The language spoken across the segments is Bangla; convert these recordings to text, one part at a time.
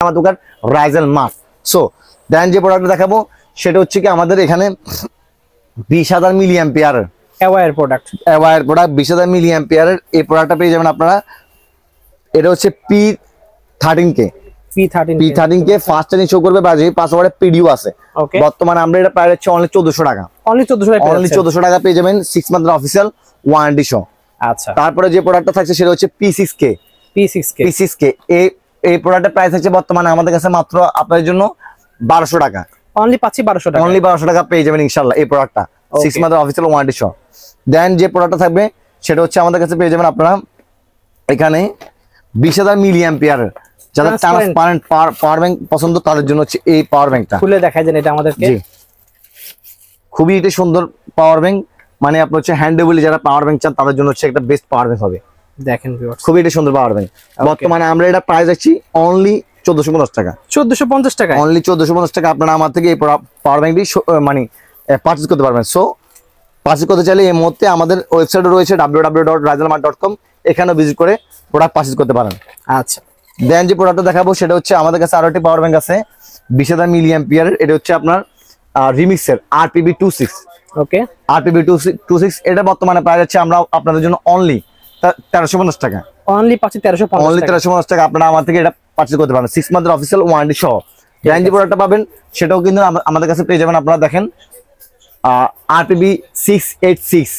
আমার দোকান রাইজেল মাফ। সো দেন যে প্রোডাক্ট দেখাবো সেটা হচ্ছে কি আমাদের এখানে 20,000 মিলি অ্যাম্পিয়ার অ্যাওয়ার প্রোডাক্ট 20,000 মিলি অ্যাম্পিয়ারের এই প্রোডাক্টটা পেয়ে যাবেন আপনারা। এটা হচ্ছে P13K ফাস্ট চার্জিং শো করবে, বাজে পাসওয়ার্ডে পিডিও আছে। বর্তমানে আমরা এটা প্রায় হচ্ছে অনলি 1400 টাকা, অনলি 1400 টাকা পেয়ে যাবেন 6 মান্থের অফিসিয়াল ওয়ারেন্টি সহ। আচ্ছা, তারপরে যে প্রোডাক্টটা থাকছে সেটা হচ্ছে P6K এই প্রোডাক্টের প্রাইস হচ্ছে বর্তমানে আমাদের কাছে মাত্র আপনাদের জন্য 1200 টাকা, অনলি পাচ্ছি 1200 টাকা, অনলি 1200 টাকা পেয়ে যাবেন ইনশাআল্লাহ এই প্রোডাক্টটা 6 মান্থের অফিসিয়াল ওয়ারেন্টি সহ। দেন যে প্রোডাক্টটা থাকবে সেটা হচ্ছে আমাদের কাছে পেয়ে যাবেন আপনারা এখানে 20,000 মিলি অ্যাম্পিয়ার, যারা ট্রান্সপারেন্ট পাওয়ার ব্যাংক পছন্দ তাদের জন্য হচ্ছে এই পাওয়ার ব্যাংকটা। খুলে দেখাই দেন এটা আমাদেরকে। খুবই এটা সুন্দর পাওয়ার ব্যাংক, মানে আপনার হচ্ছে হ্যান্ডেবল যারা পাওয়ার ব্যাংক চান তাদের জন্য হচ্ছে একটা বেস্ট পাওয়ার ব্যাংক হবে। দেখেন ভিউয়ার্স, খুবই এটা সুন্দর পাওয়ার ব্যাংক। বর্তমানে আমরা এটা প্রাইস রাখছি অনলি 1450 টাকা, 1450 টাকা, অনলি 1450 টাকা। আপনারা আমার থেকে এই পাওয়ার ব্যাংকটি মানে পারচেজ করতে পারবেন। সো পারচেজ করতে চাইলে এই মুহূর্তে আমাদের ওয়েবসাইটে রয়েছে www.raizelmart.com, এখানেও ভিজিট করে প্রোডাক্ট পারচেজ করতে পারেন। আচ্ছা, দেন যে প্রোডাক্টটা দেখাবো সেটা হচ্ছে আমাদের কাছে আরো একটি পাওয়ার ব্যাংক আছে 20,000 মিলি অ্যাম্পিয়ার। এটা হচ্ছে আপনার রিমিক্সের RPB26। ওকে, RPB26 এটা বর্তমানে প্রাইস আছে আমরা আপনাদের জন্য অনলি 1350 টাকা, অনলি পাচ্ছি 1350 টাকা। আপনারা আমার থেকে এটা পারচেজ করতে পারেন 6 মান্থের অফিসিয়াল ওয়ারেন্টি সহ। দেন যে প্রোডাক্টটা পাবেন সেটাও কিন্তু আমাদের কাছে পেয়ে যাবেন। আপনারা দেখেন RPB686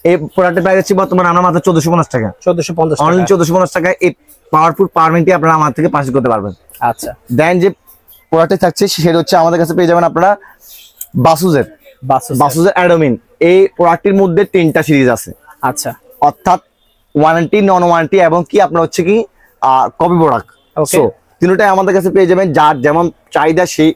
এই প্রোডাক্টের প্রাইস আছে বর্তমানে আমরা মাত্র 1450 টাকা, 1450 অনলি 1450 টাকা। এই পাওয়ারফুল পাওয়ার ব্যাংকটি আপনারা আমার থেকে পারচেজ করতে পারবেন। আচ্ছা, দেন যে প্রোডাক্টটি থাকছে সেটা হচ্ছে আমাদের কাছে পেয়ে যাবেন আপনারা বাসুজের অ্যাডোমিন। এই প্রোডাক্টের মধ্যে 3টা সিরিজ আছে। আচ্ছা, অর্থাৎ ওয়ারেন্টি, নন ওয়ারেন্টি এবং কি আপনার হচ্ছে কি কপি প্রোডাক্ট। সো তিনটাই আমাদের কাছে পেয়ে যাবেন, যার যেমন চাহিদা সেই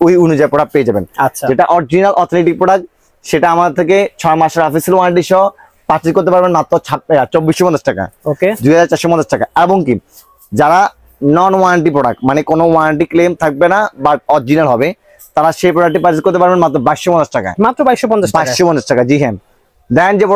ওই অনুযায়ী প্রোডাক্ট পেয়ে যাবেন। আচ্ছা, যেটা অরিজিনাল অথেন্টিক প্রোডাক্ট সেটা আমাদের থেকে 6 মাসের অফিসিয়াল ওয়ারেন্টি সহ পারচেজ করতে পারবেন মাত্র 2450 টাকা, ওকে, 2450 টাকা। এবং কি যারা নন ওয়ারেন্টি প্রোডাক্ট মানে কোনো ওয়ারেন্টি ক্লেম থাকবে না বা অরিজিনাল হবে, তারা সেই প্রোডাক্টটি পারচেজ করতে পারবেন মাত্র 2250 টাকা, মাত্র 2250 টাকা। জি হ্যাঁ। দেন যে